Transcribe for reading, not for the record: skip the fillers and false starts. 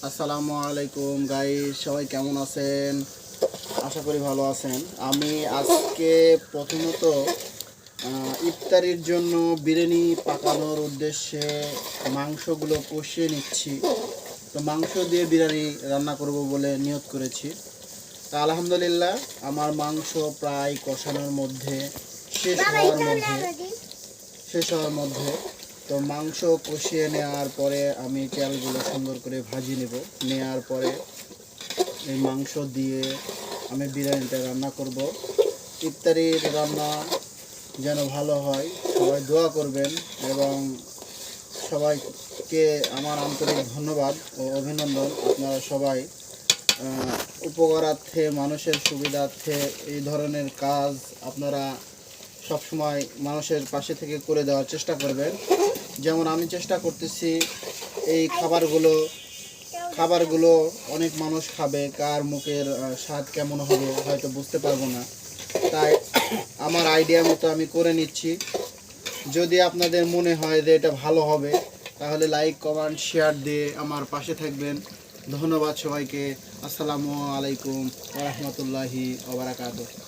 আসসালামু আলাইকুম গাইস, সবাই কেমন আছেন? আশা করি ভালো আছেন। আমি আজকে প্রথমত ইফতারির জন্য বিরিয়ানি পাকানোর উদ্দেশ্যে মাংসগুলো কষিয়ে নিচ্ছি। তো মাংস দিয়ে বিরিয়ানি রান্না করব বলে নিয়ত করেছি। তা আলহামদুলিল্লাহ আমার মাংস প্রায় কষানোর মধ্যে শেষ হওয়ার মধ্যে তো মাংস কষিয়ে নেওয়ার পরে আমি তেলগুলো সুন্দর করে ভাজি নেওয়ার পরে এই মাংস দিয়ে আমি বিরিয়ানিটা রান্না করব। ইফতারির রান্না যেন ভালো হয়, সবাই দোয়া করবেন এবং সবাইকে আমার আন্তরিক ধন্যবাদ ও অভিনন্দন। আপনারা সবাই উপকারার্থে, মানুষের সুবিধার্থে এই ধরনের কাজ আপনারা সবসময় মানুষের পাশে থেকে করে দেওয়ার চেষ্টা করবেন। যেমন আমি চেষ্টা করতেছি এই খাবারগুলো অনেক মানুষ খাবে, কার মুখের স্বাদ কেমন হবে হয়তো বুঝতে পারবো না, তাই আমার আইডিয়া মতো আমি করে নিচ্ছি। যদি আপনাদের মনে হয় যে এটা ভালো হবে তাহলে লাইক, কমেন্ট, শেয়ার দিয়ে আমার পাশে থাকবেন। ধন্যবাদ সবাইকে। আসসালামু আলাইকুম ওয়া রাহমাতুল্লাহি ওয়া বারাকাতুহু।